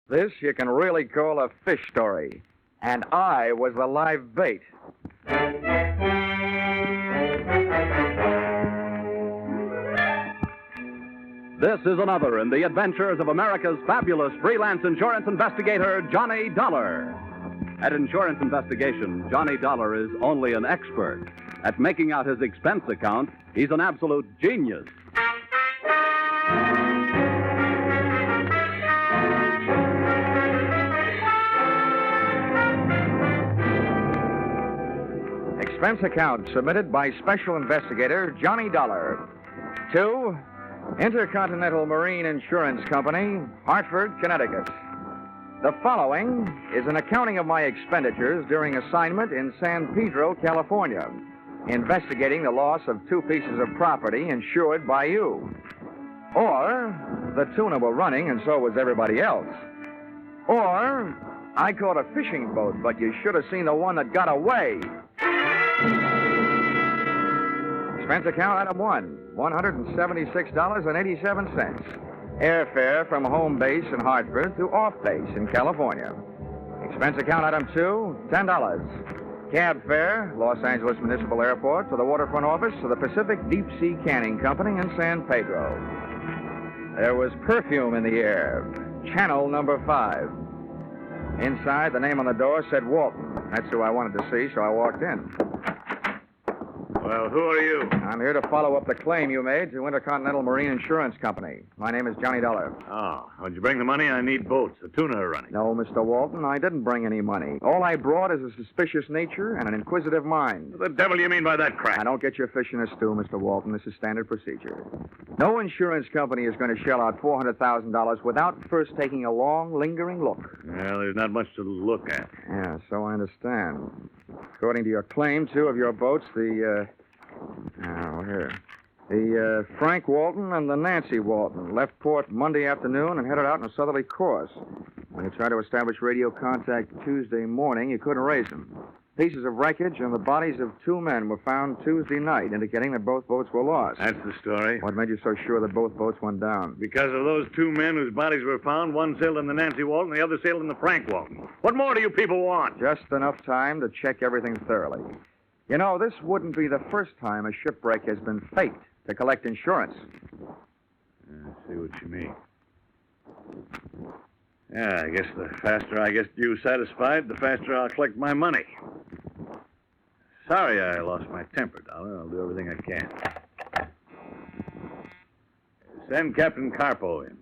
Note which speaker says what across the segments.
Speaker 1: This you can really call a fish story. And I was the live bait.
Speaker 2: This is another in the adventures of America's fabulous freelance insurance investigator, Johnny Dollar. At insurance investigation, Johnny Dollar is only an expert. At making out his expense account, he's an absolute genius.
Speaker 1: Expense account submitted by Special Investigator Johnny Dollar to Intercontinental Marine Insurance Company, Hartford, Connecticut. The following is an accounting of my expenditures during assignment in San Pedro, California, investigating the loss of 2 pieces of property insured by you. Or, the tuna were running and so was everybody else. Or, I caught a fishing boat, but you should have seen the one that got away. Expense account item 1, $176.87. Airfare from home base in Hartford to off base in California. Expense account item 2, $10. Cab fare, Los Angeles Municipal Airport to the waterfront office of the Pacific Deep Sea Canning Company in San Pedro. There was perfume in the air. Channel number 5. Inside, the name on the door said Walton. That's who I wanted to see, so I walked in.
Speaker 3: Well, who are you?
Speaker 1: I'm here to follow up the claim you made to Intercontinental Marine Insurance Company. My name is Johnny Dollar.
Speaker 3: Oh, when'd you bring the money? I need boats. The tuna are running.
Speaker 1: No, Mr. Walton, I didn't bring any money. All I brought is a suspicious nature and an inquisitive mind.
Speaker 3: What the devil do you mean by that crap?
Speaker 1: Now, don't get your fish in a stew, Mr. Walton. This is standard procedure. No insurance company is going to shell out $400,000 without first taking a long, lingering look.
Speaker 3: Well, there's not much to look at.
Speaker 1: Yeah, so I understand. According to your claim, 2 of your boats, the Frank Walton and the Nancy Walton left port Monday afternoon and headed out on a southerly course. When you tried to establish radio contact Tuesday morning, you couldn't raise them. Pieces of wreckage and the bodies of 2 men were found Tuesday night, indicating that both boats were lost.
Speaker 3: That's the story.
Speaker 1: What made you so sure that both boats went down?
Speaker 3: Because of those 2 men whose bodies were found, one sailed in the Nancy Walton, the other sailed in the Frank Walton. What more do you people want?
Speaker 1: Just enough time to check everything thoroughly. You know, this wouldn't be the first time a shipwreck has been faked to collect insurance.
Speaker 3: I see what you mean. Yeah, I guess the faster I get you satisfied, the faster I'll collect my money. Sorry I lost my temper, Dollar. I'll do everything I can. Send Captain Carpo in.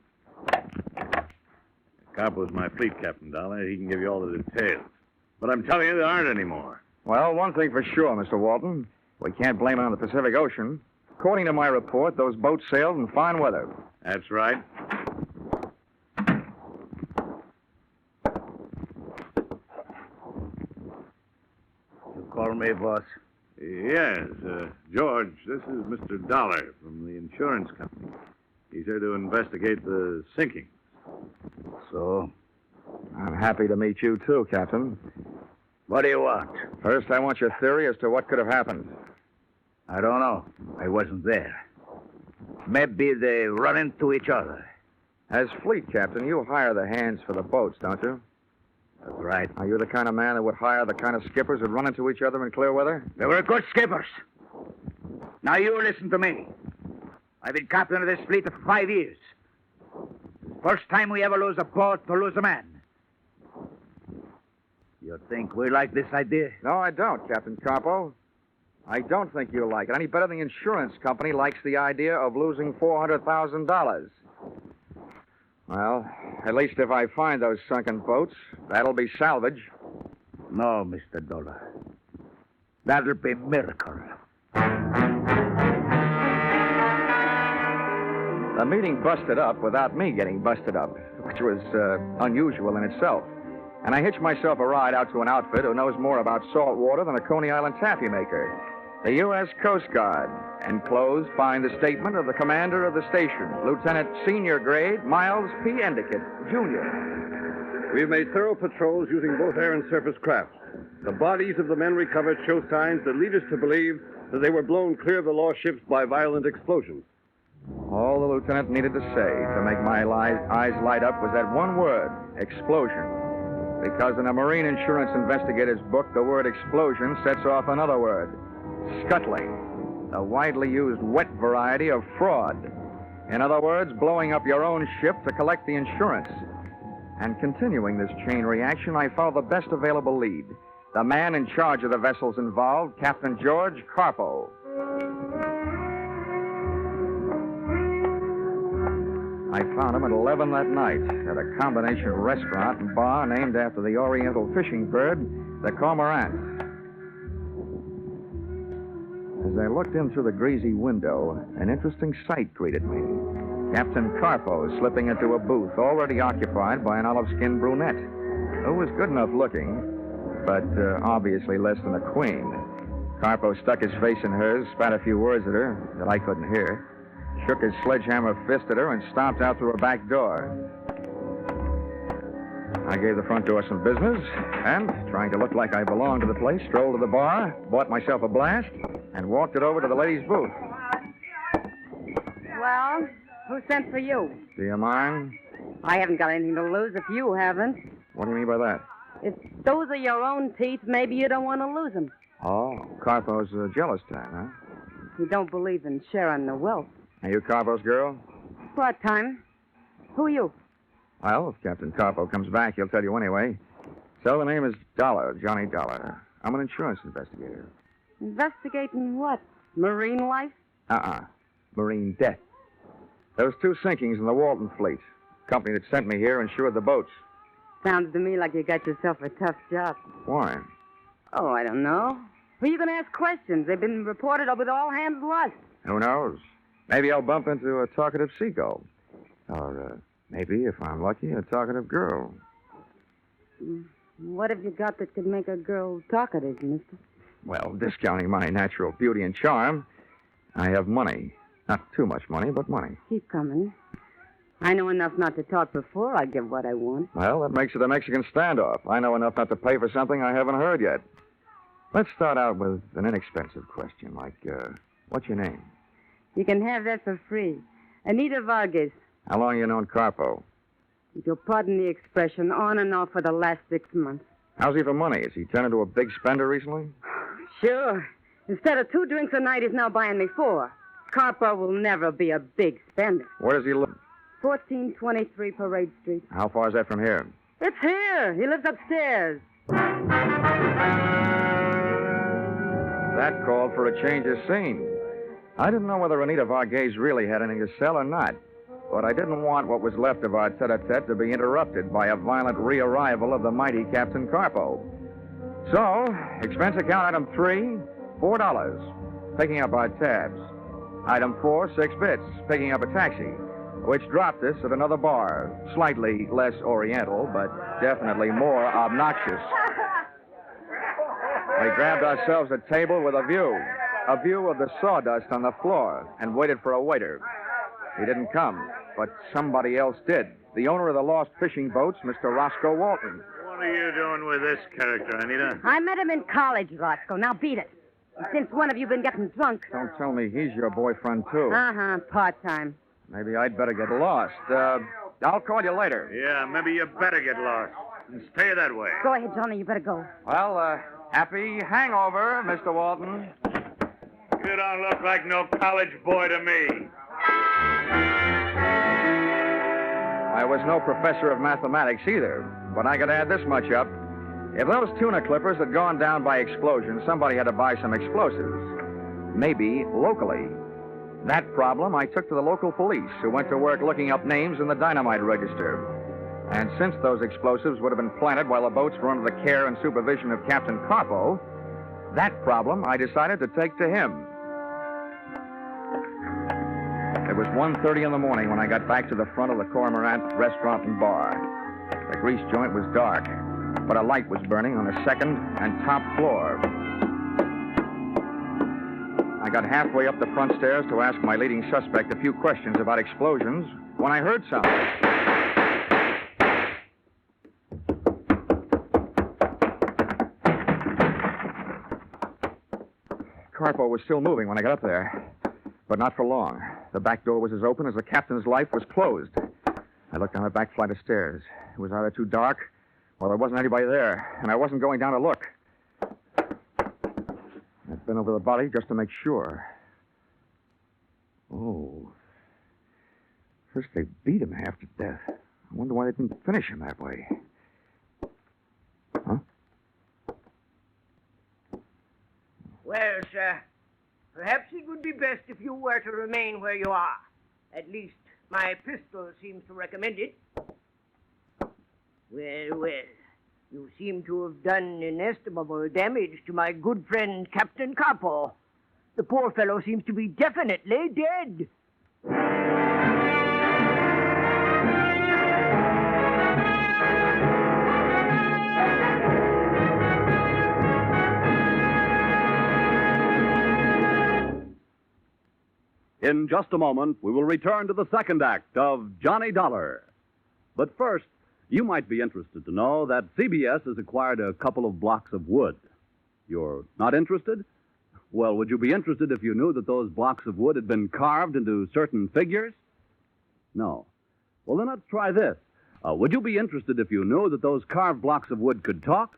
Speaker 3: Carpo's my fleet captain, Dollar. He can give you all the details. But I'm telling you, there aren't any more.
Speaker 1: Well, one thing for sure, Mr. Walton. We can't blame it on the Pacific Ocean. According to my report, those boats sailed in fine weather.
Speaker 3: That's right.
Speaker 4: You call me, boss?
Speaker 3: Yes, George, this is Mr. Dollar from the insurance company. He's here to investigate the sinking.
Speaker 4: So?
Speaker 1: I'm happy to meet you, too, Captain.
Speaker 4: What do you want?
Speaker 1: First, I want your theory as to what could have happened.
Speaker 4: I don't know. I wasn't there. Maybe they run into each other.
Speaker 1: As fleet captain, you hire the hands for the boats, don't you?
Speaker 4: That's right.
Speaker 1: Are you the kind of man that would hire the kind of skippers that run into each other in clear weather?
Speaker 4: They were good skippers. Now you listen to me. I've been captain of this fleet for 5 years. First time we ever lose a boat to lose a man. You think we like this idea?
Speaker 1: No, I don't, Captain Carpo. I don't think you like it any better than the insurance company likes the idea of losing $400,000. Well, at least if I find those sunken boats, that'll be salvage.
Speaker 4: No, Mr. Dollar. That'll be a miracle.
Speaker 1: The meeting busted up without me getting busted up, which was unusual in itself. And I hitched myself a ride out to an outfit who knows more about salt water than a Coney Island taffy maker. The U.S. Coast Guard. Enclosed find the statement of the commander of the station, Lieutenant Senior Grade Miles P. Endicott, Jr.
Speaker 5: We've made thorough patrols using both air and surface craft. The bodies of the men recovered show signs that lead us to believe that they were blown clear of the lost ships by violent explosions.
Speaker 1: All the lieutenant needed to say to make my eyes light up was that one word, explosion. Because in a marine insurance investigator's book, the word explosion sets off another word, scuttling, the widely used wet variety of fraud. In other words, blowing up your own ship to collect the insurance. And continuing this chain reaction, I followed the best available lead. The man in charge of the vessels involved, Captain George Carpo. I found him at 11 that night at a combination restaurant and bar named after the oriental fishing bird, the cormorant. As I looked in through the greasy window, an interesting sight greeted me. Captain Carpo slipping into a booth already occupied by an olive-skinned brunette who was good enough looking, but obviously less than a queen. Carpo stuck his face in hers, spat a few words at her that I couldn't hear, shook his sledgehammer fist at her, and stomped out through a back door. I gave the front door some business, and, trying to look like I belonged to the place, strolled to the bar, bought myself a blast, and walked it over to the ladies' booth.
Speaker 6: Well, who sent for you?
Speaker 1: Do you mind?
Speaker 6: I haven't got anything to lose if you haven't.
Speaker 1: What do you mean by that?
Speaker 6: If those are your own teeth, maybe you don't want to lose them.
Speaker 1: Oh, Carpo's a jealous type, huh?
Speaker 6: You don't believe in sharing the wealth.
Speaker 1: Are you Carpo's girl?
Speaker 6: Part-time. Who are you?
Speaker 1: Well, if Captain Carpo comes back, he'll tell you anyway. So the name is Dollar, Johnny Dollar. I'm an insurance investigator.
Speaker 6: Investigating what? Marine life?
Speaker 1: Marine death. There was 2 sinkings in the Walton fleet. The company that sent me here insured the boats.
Speaker 6: Sounds to me like you got yourself a tough job.
Speaker 1: Why?
Speaker 6: Oh, I don't know. Who are you going to ask questions? They've been reported with all hands lost.
Speaker 1: Who knows? Maybe I'll bump into a talkative seagull. Or maybe, if I'm lucky, a talkative girl.
Speaker 6: What have you got that could make a girl talkative, mister?
Speaker 1: Well, discounting my natural beauty and charm, I have money. Not too much money, but money.
Speaker 6: Keep coming. I know enough not to talk before I give what I want.
Speaker 1: Well, that makes it a Mexican standoff. I know enough not to pay for something I haven't heard yet. Let's start out with an inexpensive question, like, what's your name?
Speaker 6: You can have that for free. Anita Vargas.
Speaker 1: How long you known Carpo?
Speaker 6: If you'll pardon the expression, on and off for the last 6 months.
Speaker 1: How's he for money? Has he turned into a big spender recently?
Speaker 6: Sure. Instead of 2 drinks a night, he's now buying me 4. Carpo will never be a big spender.
Speaker 1: Where does he live?
Speaker 6: 1423 Parade Street.
Speaker 1: How far is that from here?
Speaker 6: It's here. He lives upstairs.
Speaker 1: That called for a change of scene. I didn't know whether Anita Vargas really had anything to sell or not, but I didn't want what was left of our tete-a-tete to be interrupted by a violent rearrival of the mighty Captain Carpo. So, expense account item 3, $4, picking up our tabs. Item 4, 6 bits, picking up a taxi, which dropped us at another bar, slightly less oriental, but definitely more obnoxious. We grabbed ourselves a table with a view of the sawdust on the floor, and waited for a waiter. He didn't come, but somebody else did. The owner of the lost fishing boats, Mr. Roscoe Walton.
Speaker 3: What are you doing with this character, Anita?
Speaker 6: I met him in college, Roscoe. Now beat it. Since when have you been getting drunk?
Speaker 1: Don't tell me he's your boyfriend, too.
Speaker 6: Part-time.
Speaker 1: Maybe I'd better get lost. I'll call you later.
Speaker 3: Yeah, maybe you better get lost. And stay that way.
Speaker 6: Go ahead, Johnny. You better go.
Speaker 1: Well, happy hangover, Mr. Walton.
Speaker 3: You don't look like no college boy to me.
Speaker 1: I was no professor of mathematics either, but I could add this much up. If those tuna clippers had gone down by explosion, somebody had to buy some explosives. Maybe locally. That problem I took to the local police, who went to work looking up names in the dynamite register. And since those explosives would have been planted while the boats were under the care and supervision of Captain Carpo, that problem I decided to take to him. It was 1:30 in the morning when I got back to the front of the Cormorant restaurant and bar. The grease joint was dark, but a light was burning on the second and top floor. I got halfway up the front stairs to ask my leading suspect a few questions about explosions when I heard something. Carpo was still moving when I got up there, but not for long. The back door was as open as the captain's life was closed. I looked down the back flight of stairs. It was either too dark or there wasn't anybody there, and I wasn't going down to look. I'd been over the body just to make sure. Oh. First they beat him half to death. I wonder why they didn't finish him that way. Huh?
Speaker 7: Well, sir, perhaps it would be best if you were to remain where you are. At least my pistol seems to recommend it. Well, well, you seem to have done inestimable damage to my good friend Captain Capo. The poor fellow seems to be definitely dead.
Speaker 2: In just a moment, we will return to the second act of Johnny Dollar. But first, you might be interested to know that CBS has acquired a couple of blocks of wood. You're not interested? Well, would you be interested if you knew that those blocks of wood had been carved into certain figures? No. Well, then let's try this. Would you be interested if you knew that those carved blocks of wood could talk?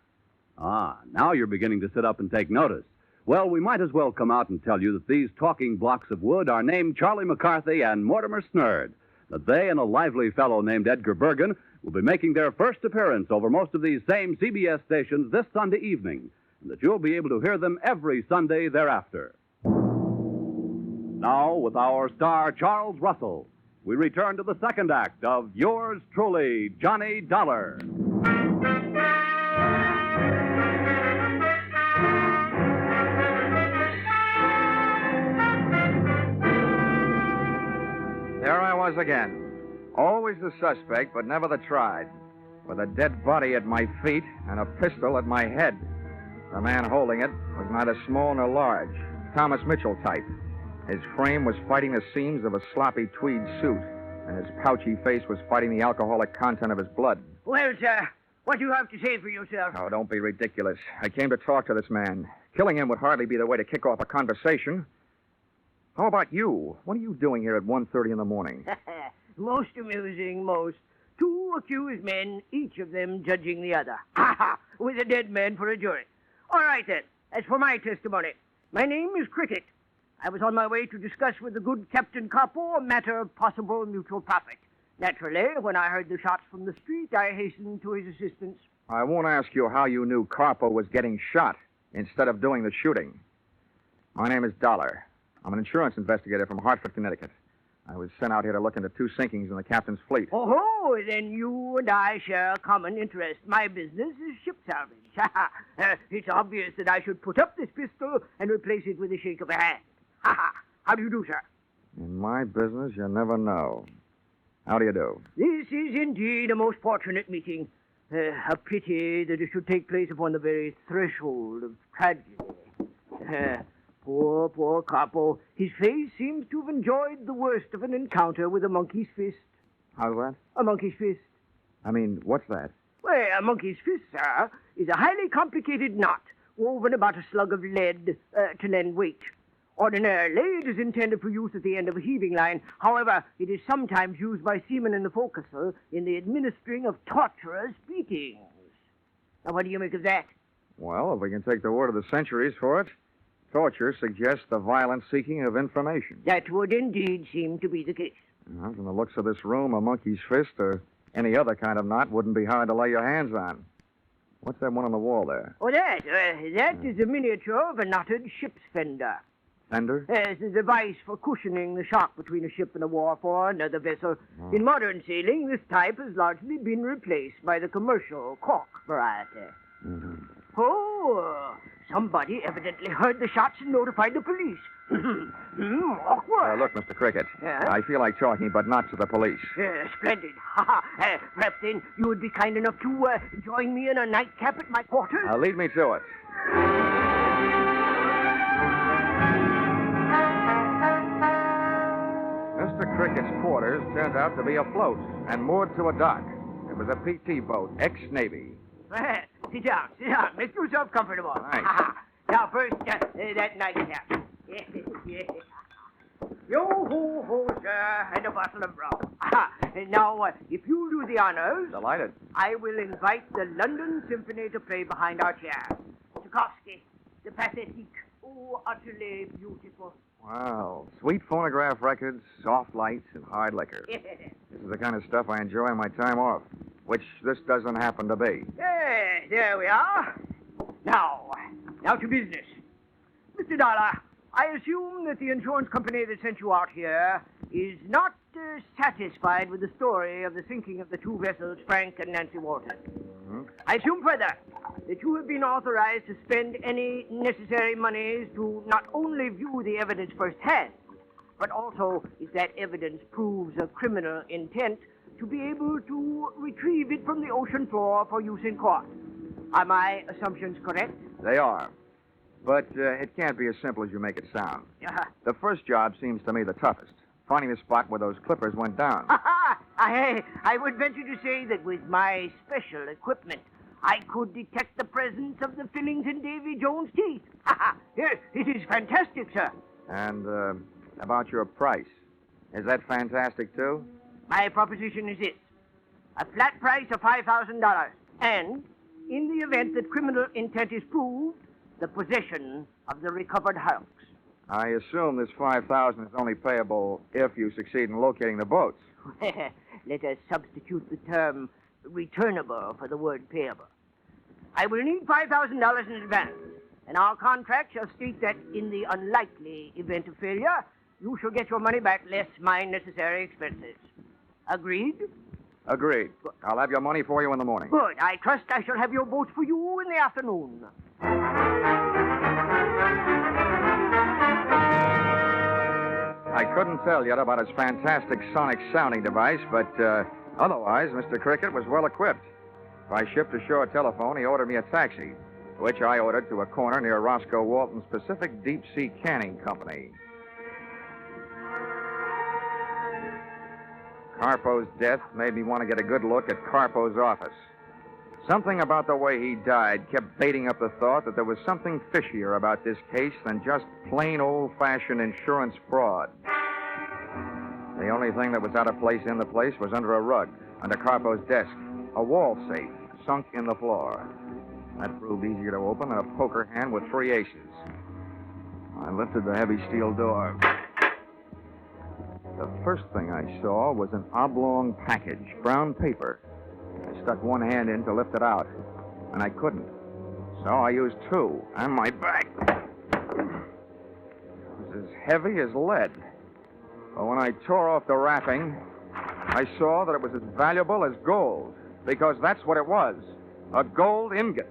Speaker 2: Now you're beginning to sit up and take notice. Well, we might as well come out and tell you that these talking blocks of wood are named Charlie McCarthy and Mortimer Snerd, that they and a lively fellow named Edgar Bergen will be making their first appearance over most of these same CBS stations this Sunday evening, and that you'll be able to hear them every Sunday thereafter. Now, with our star, Charles Russell, we return to the second act of yours truly, Johnny Dollar.
Speaker 1: There I was again. Always the suspect, but never the tried. With a dead body at my feet and a pistol at my head. The man holding it was neither small nor large. Thomas Mitchell type. His frame was fighting the seams of a sloppy tweed suit, and his pouchy face was fighting the alcoholic content of his blood.
Speaker 7: Well, sir, what do you have to say for yourself?
Speaker 1: Oh, don't be ridiculous. I came to talk to this man. Killing him would hardly be the way to kick off a conversation. How about you? What are you doing here at 1:30 in the morning?
Speaker 7: Most amusing, most. Two accused men, each of them judging the other. Ha ha! With a dead man for a jury. All right, then. As for my testimony, my name is Cricket. I was on my way to discuss with the good Captain Capo a matter of possible mutual profit. Naturally, when I heard the shots from the street, I hastened to his assistance.
Speaker 1: I won't ask you how you knew Carpo was getting shot instead of doing the shooting. My name is Dollar. I'm an insurance investigator from Hartford, Connecticut. I was sent out here to look into two sinkings in the captain's fleet.
Speaker 7: Oh, then you and I share a common interest. My business is ship salvage. It's obvious that I should put up this pistol and replace it with a shake of a hand. How do you do, sir?
Speaker 1: In my business, you never know. How do you do?
Speaker 7: This is indeed a most fortunate meeting. A pity that it should take place upon the very threshold of tragedy. Poor Capo. His face seems to have enjoyed the worst of an encounter with a monkey's fist.
Speaker 1: How's that?
Speaker 7: A monkey's fist.
Speaker 1: I mean, what's that?
Speaker 7: Well, a monkey's fist, sir, is a highly complicated knot woven about a slug of lead to lend weight. Ordinarily, it is intended for use at the end of a heaving line. However, it is sometimes used by seamen in the forecastle in the administering of torturous beatings. Now, what do you make of that?
Speaker 1: Well, if we can take the word of the centuries for it, torture suggests the violent seeking of information.
Speaker 7: That would indeed seem to be the case.
Speaker 1: Well, from the looks of this room, a monkey's fist or any other kind of knot wouldn't be hard to lay your hands on. What's that one on the wall there?
Speaker 7: Oh, that is a miniature of a knotted ship's fender.
Speaker 1: Fender?
Speaker 7: It's a device for cushioning the shock between a ship and a wharf or another vessel.
Speaker 1: Oh.
Speaker 7: In modern sailing, this type has largely been replaced by the commercial cork variety.
Speaker 1: Mm-hmm.
Speaker 7: Oh, somebody evidently heard the shots and notified the police. Awkward.
Speaker 1: Look, Mr. Cricket.
Speaker 7: Yeah?
Speaker 1: I feel like talking, but not to the police.
Speaker 7: Splendid. Perhaps then you would be kind enough to join me in a nightcap at my quarters?
Speaker 1: Lead me to it. Mr. Cricket's quarters turned out to be afloat and moored to a dock. It was a PT boat, ex-Navy.
Speaker 7: Sit down. Make yourself comfortable.
Speaker 1: Thanks.
Speaker 7: Now, first, that nightcap. Yo ho ho, sir, and a bottle of rum. And now, if you'll do the honors,
Speaker 1: Delighted.
Speaker 7: I will invite the London Symphony to play behind our chair. Tchaikovsky, the Pathétique. Oh, utterly beautiful.
Speaker 1: Wow. Sweet phonograph records, soft lights, and hard liquor. This is the kind of stuff I enjoy on my time off, which this doesn't happen to be.
Speaker 7: There we are. Now to business. Mr. Dollar, I assume that the insurance company that sent you out here is not satisfied with the story of the sinking of the two vessels, Frank and Nancy Walton.
Speaker 1: Mm-hmm.
Speaker 7: I assume further that you have been authorized to spend any necessary monies to not only view the evidence firsthand, but also, if that evidence proves a criminal intent, to be able to retrieve it from the ocean floor for use in court. Are my assumptions correct?
Speaker 1: They are. But it can't be as simple as you make it sound. The first job seems to me the toughest. Finding the spot where those clippers went down.
Speaker 7: I would venture to say that with my special equipment, I could detect the presence of the fillings in Davy Jones' teeth. Yes, it is fantastic, sir.
Speaker 1: And about your price. Is that fantastic, too?
Speaker 7: My proposition is this. A flat price of $5,000. And, in the event that criminal intent is proved, the possession of the recovered hulks.
Speaker 1: I assume this $5,000 is only payable if you succeed in locating the boats.
Speaker 7: Let us substitute the term returnable for the word payable. I will need $5,000 in advance, and our contract shall state that in the unlikely event of failure, you shall get your money back less my necessary expenses. Agreed?
Speaker 1: Agreed. I'll have your money for you in the morning.
Speaker 7: Good. I trust I shall have your boats for you in the afternoon.
Speaker 1: I couldn't tell yet about his fantastic sonic sounding device, but otherwise, Mr. Cricket was well equipped. By ship-to-shore telephone, he ordered me a taxi, which I ordered to a corner near Roscoe Walton's Pacific Deep Sea Canning Company. Carpo's death made me want to get a good look at Carpo's office. Something about the way he died kept baiting up the thought that there was something fishier about this case than just plain old-fashioned insurance fraud. The only thing that was out of place in the place was under a rug, under Carpo's desk, a wall safe sunk in the floor. That proved easier to open than a poker hand with 3 aces. I lifted the heavy steel door. The first thing I saw was an oblong package, brown paper. I stuck one hand in to lift it out, and I couldn't. So I used 2, and my back was as heavy as lead. But when I tore off the wrapping, I saw that it was as valuable as gold, because that's what it was, a gold ingot.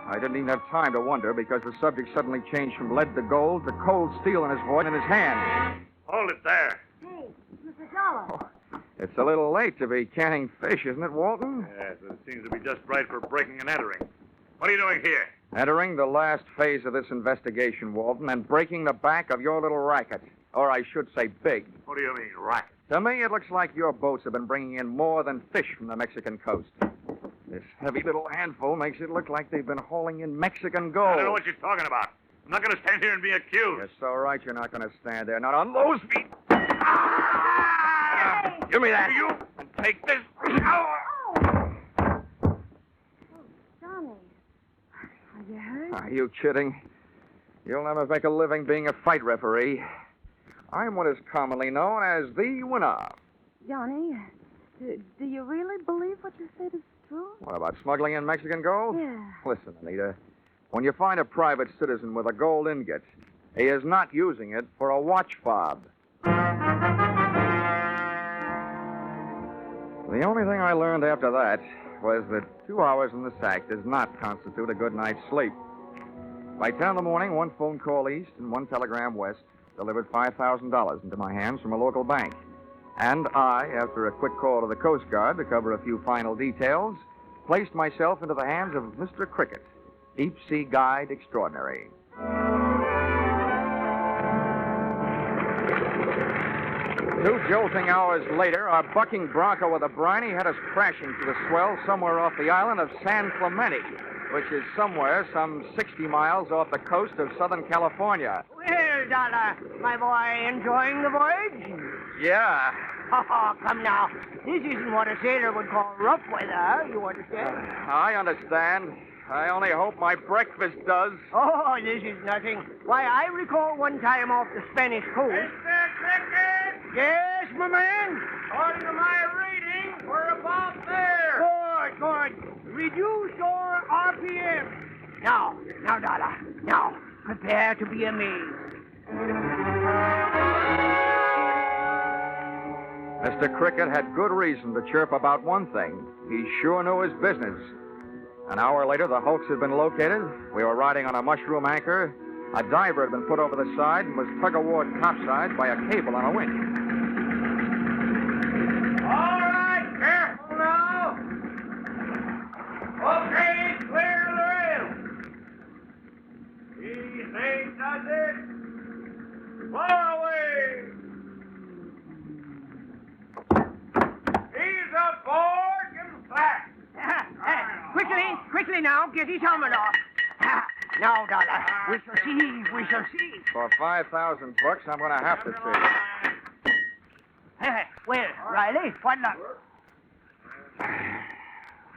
Speaker 1: I didn't even have time to wonder, because the subject suddenly changed from lead to gold to cold steel in his voice and in his hand.
Speaker 3: Hold it there.
Speaker 6: Hey, Mr. Dollar.
Speaker 1: It's a little late to be canning fish, isn't it, Walton?
Speaker 3: Yes, it seems to be just right for breaking and entering. What are you doing here?
Speaker 1: Entering the last phase of this investigation, Walton, and breaking the back of your little racket. Or I should say big.
Speaker 3: What do you mean, racket?
Speaker 1: To me, it looks like your boats have been bringing in more than fish from the Mexican coast. This heavy little handful makes it look like they've been hauling in Mexican gold.
Speaker 3: I don't know what you're talking about. I'm not going to stand here and be accused.
Speaker 1: You're so right you're not going to stand there. Not on those feet. Give me that.
Speaker 3: You and take this.
Speaker 6: Johnny, are you hurt?
Speaker 1: Are you kidding? You'll never make a living being a fight referee. I'm what is commonly known as the winner.
Speaker 6: Johnny, do you really believe what you said is true?
Speaker 1: What about smuggling in Mexican gold?
Speaker 6: Yeah.
Speaker 1: Listen, Anita. When you find a private citizen with a gold ingot, he is not using it for a watch fob. The only thing I learned after that was that 2 hours in the sack does not constitute a good night's sleep. By 10 in the morning, 1 phone call east and 1 telegram west delivered $5,000 into my hands from a local bank. And I, after a quick call to the Coast Guard to cover a few final details, placed myself into the hands of Mr. Cricket, Deep Sea Guide Extraordinary. 2 jolting hours later, our bucking bronco with a briny had us crashing to the swell somewhere off the island of San Clemente, which is somewhere some 60 miles off the coast of Southern California.
Speaker 7: Well, Well, Dollar, my boy, enjoying the voyage?
Speaker 1: Yeah.
Speaker 7: Oh, come now. This isn't what a sailor would call rough weather, you understand?
Speaker 1: I understand. I only hope my breakfast does.
Speaker 7: Oh, this is nothing. Why, I recall one time off the Spanish coast.
Speaker 3: Mr. Cricket!
Speaker 7: Yes, my man?
Speaker 3: According to my reading, we're about there.
Speaker 7: Good. Reduce your RPM. Now, Dollar. Now, prepare to be amazed.
Speaker 1: Mr. Cricket had good reason to chirp about one thing. He sure knew his business. An hour later, the hoax had been located. We were riding on a mushroom anchor. A diver had been put over the side and was tug-of-war topside by a cable on a winch.
Speaker 3: All right, careful now. Okay, clear the rail. Easy does it. Blow away. He's aboard. Give him flat.
Speaker 7: Quickly now, get his helmet off. Now, Dollar, we shall see.
Speaker 1: For $5,000 bucks, I'm going to have to see.
Speaker 7: Well, Riley, what luck?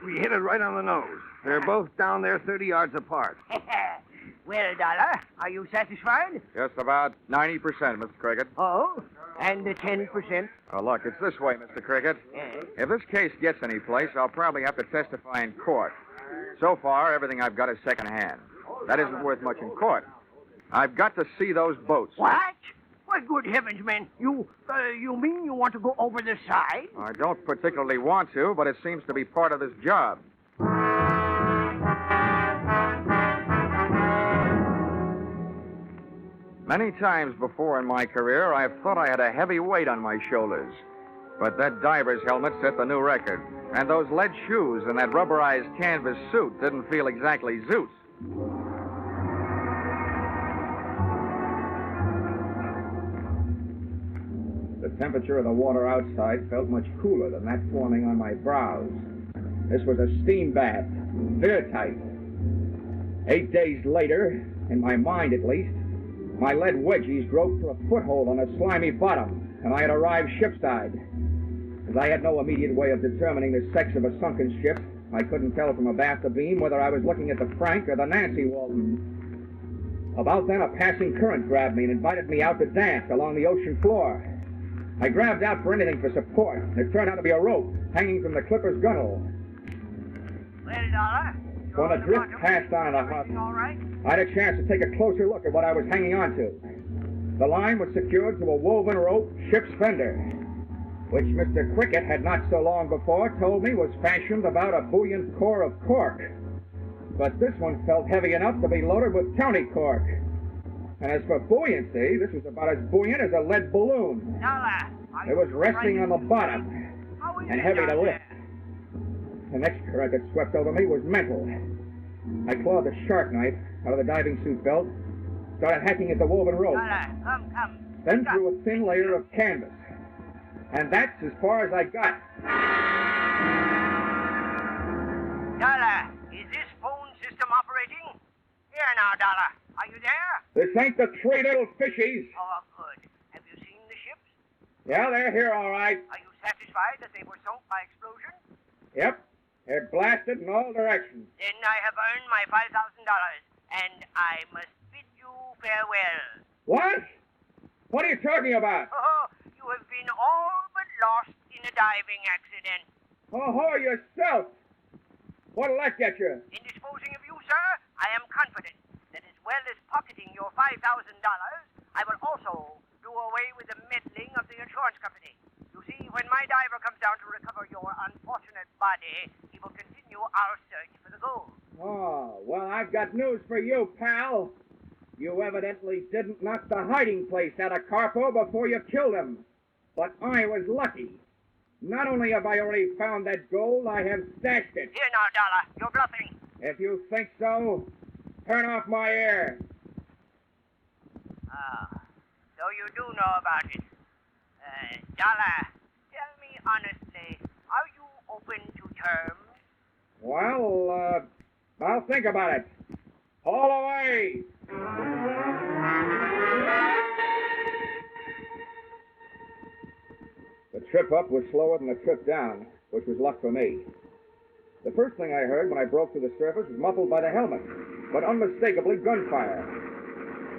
Speaker 5: We hit it right on the nose. They're both down there 30 yards apart.
Speaker 7: Well, Dollar, are you satisfied?
Speaker 1: Just about 90%, Mr. Cricket.
Speaker 7: Oh, and the 10%?
Speaker 1: Oh, look, it's this way, Mr. Cricket. If this case gets any place, I'll probably have to testify in court. So far, everything I've got is secondhand. That isn't worth much in court. I've got to see those boats.
Speaker 7: What? Why, good heavens, man. You mean you want to go over the side?
Speaker 1: I don't particularly want to, but it seems to be part of this job. Many times before in my career, I've thought I had a heavy weight on my shoulders. But that diver's helmet set the new record. And those lead shoes and that rubberized canvas suit didn't feel exactly zoot. The temperature of the water outside felt much cooler than that forming on my brows. This was a steam bath, airtight. 8 days later, in my mind at least, my lead wedgies groped for a foothold on a slimy bottom, and I had arrived shipside. As I had no immediate way of determining the sex of a sunken ship, I couldn't tell from abaft the beam whether I was looking at the Frank or the Nancy Walton. About then, a passing current grabbed me and invited me out to dance along the ocean floor. I grabbed out for anything for support, and it turned out to be a rope hanging from the clipper's gunwale.
Speaker 7: Well, Dollar.
Speaker 1: When the drift passed on the hut,
Speaker 7: All right?
Speaker 1: I had a chance to take a closer look at what I was hanging on to. The line was secured to a woven rope ship's fender, which Mr. Cricket had not so long before told me was fashioned about a buoyant core of cork. But this one felt heavy enough to be loaded with county cork. And as for buoyancy, this was about as buoyant as a lead balloon.
Speaker 7: Dollar.
Speaker 1: It was resting on the bottom and heavy to lift. The next current that swept over me was mental. I clawed the shark knife out of the diving suit belt, started hacking at the woven rope,
Speaker 7: Dollar, come.
Speaker 1: then through a thin layer of canvas. And that's as far as I got.
Speaker 7: Dollar, is this phone system operating? Here now, Dollar. Are you there?
Speaker 1: This ain't the three little fishies.
Speaker 7: Oh, good. Have you seen the ships?
Speaker 1: Yeah, they're here all right.
Speaker 7: Are you satisfied that they were sunk by explosion?
Speaker 1: Yep, they're blasted in all directions.
Speaker 7: Then I have earned my $5,000, and I must bid you farewell.
Speaker 1: What? What are you talking about?
Speaker 7: Oh, you have been all but lost in a diving accident.
Speaker 1: Oh, yourself. What'll that get you?
Speaker 7: In disposing of you, sir, I am confident that as well as pocketing your $5,000, I will also do away with the meddling of the insurance company. You see, when my diver comes down to recover your unfortunate body, he will continue our search for the gold.
Speaker 1: Oh, well, I've got news for you, pal. You evidently didn't knock the hiding place out of Carpo before you killed him. But I was lucky. Not only have I already found that gold, I have stashed it.
Speaker 7: Here now, Dollar, you're bluffing.
Speaker 1: If you think so, turn off my air.
Speaker 7: So you do know about it. Dollar, tell me honestly, are you open to terms?
Speaker 1: Well, I'll think about it. Haul away! trip up was slower than the trip down, which was luck for me. The first thing I heard when I broke through the surface was muffled by the helmet, but unmistakably gunfire.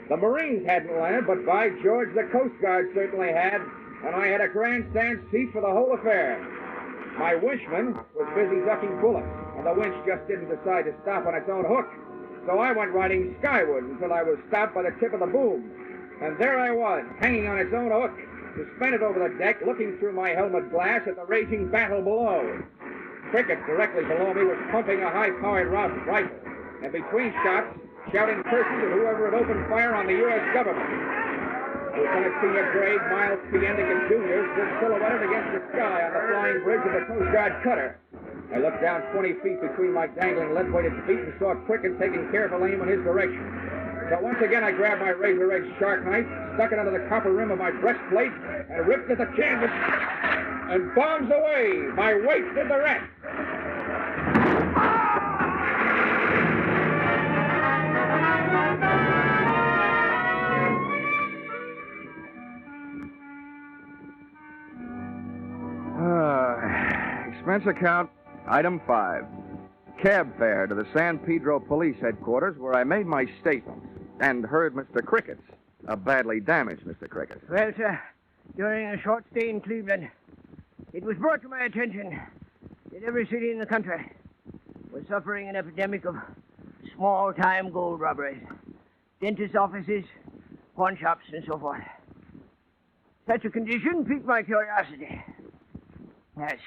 Speaker 1: The Marines hadn't landed, but by George, the Coast Guard certainly had, and I had a grandstand seat for the whole affair. My winchman was busy ducking bullets, and the winch just didn't decide to stop on its own hook. So I went riding skyward until I was stopped by the tip of the boom. And there I was, hanging on its own hook, suspended over the deck, looking through my helmet glass at the raging battle below. Cricket, directly below me, was pumping a high-powered rifle, and between shots, shouting curses at whoever had opened fire on the U.S. government. Lieutenant Senior Grade Miles P. Endicott Jr. stood silhouetted against the sky on the flying bridge of the Coast Guard cutter. I looked down 20 feet between my dangling lead-weighted feet and saw Cricket taking careful aim in his direction. So once again, I grabbed my razor-edged shark knife, stuck it under the copper rim of my breastplate, and ripped at the canvas, and bombs away. My weight did the rest. Expense account, item 5. Cab fare to the San Pedro Police Headquarters, where I made my statements and heard Mr. Crickett's. Badly damaged, Mr. Cricket.
Speaker 7: Well, sir, during a short stay in Cleveland, it was brought to my attention that every city in the country was suffering an epidemic of small-time gold robberies. Dentist offices, pawn shops, and so forth. Such a condition piqued my curiosity. Yes.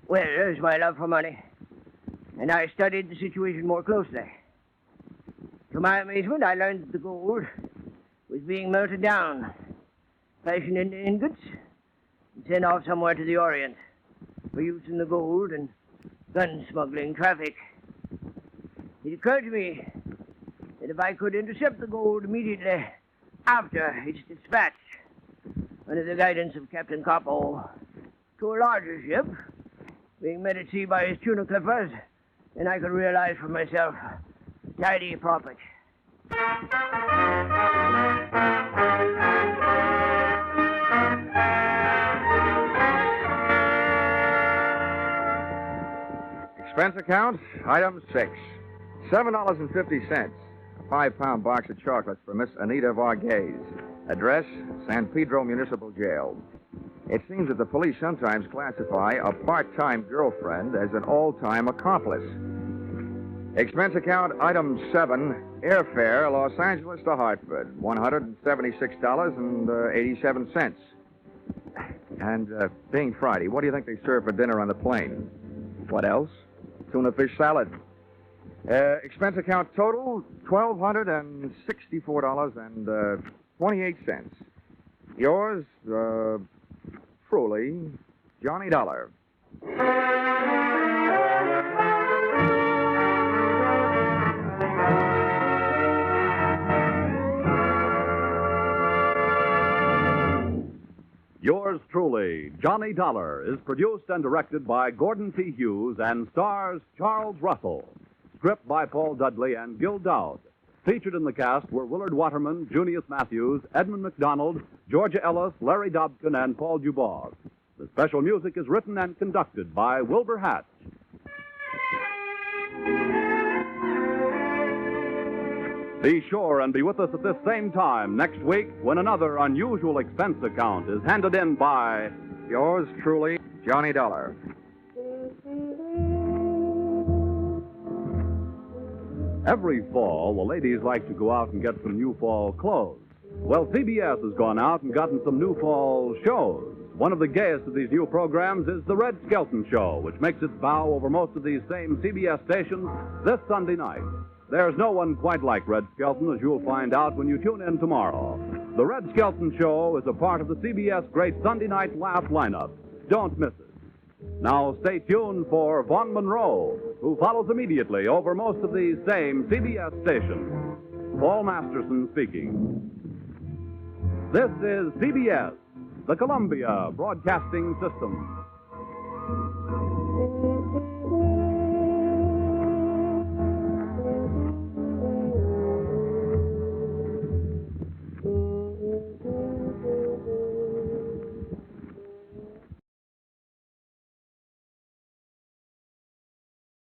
Speaker 7: Well, there's my love for money. And I studied the situation more closely. To my amazement, I learned that the gold was being melted down, fashioned into ingots, and sent off somewhere to the Orient for use in the gold and gun smuggling traffic. It occurred to me that if I could intercept the gold immediately after its dispatch, under the guidance of Captain Coppo, to a larger ship, being met at sea by his tuna clippers, then I could realize for myself a tidy profit.
Speaker 1: Expense account, item 6. $7.50. A 5-pound box of chocolates for Miss Anita Varghese. Address, San Pedro Municipal Jail. It seems that the police sometimes classify a part-time girlfriend as an all-time accomplice. Expense account, item 7. Airfare, Los Angeles to Hartford. $176.87. And being Friday, what do you think they serve for dinner on the plane? What else? Tuna fish salad. Expense account total, $1,264.28. Yours, truly, Johnny Dollar.
Speaker 2: Yours truly, Johnny Dollar, is produced and directed by Gordon T. Hughes and stars Charles Russell. Script by Paul Dudley and Gil Dowd. Featured in the cast were Willard Waterman, Junius Matthews, Edmund McDonald, Georgia Ellis, Larry Dobkin, and Paul Dubois. The special music is written and conducted by Wilbur Hatch. Be sure and be with us at this same time next week when another unusual expense account is handed in by
Speaker 1: Yours truly, Johnny Dollar.
Speaker 2: Every fall, the ladies like to go out and get some new fall clothes. Well, CBS has gone out and gotten some new fall shows. One of the gayest of these new programs is The Red Skelton Show, which makes its bow over most of these same CBS stations this Sunday night. There's no one quite like Red Skelton, as you'll find out when you tune in tomorrow. The Red Skelton Show is a part of the CBS Great Sunday Night Laugh lineup. Don't miss it. Now stay tuned for Vaughn Monroe, who follows immediately over most of these same CBS stations. Paul Masterson speaking. This is CBS, the Columbia Broadcasting System.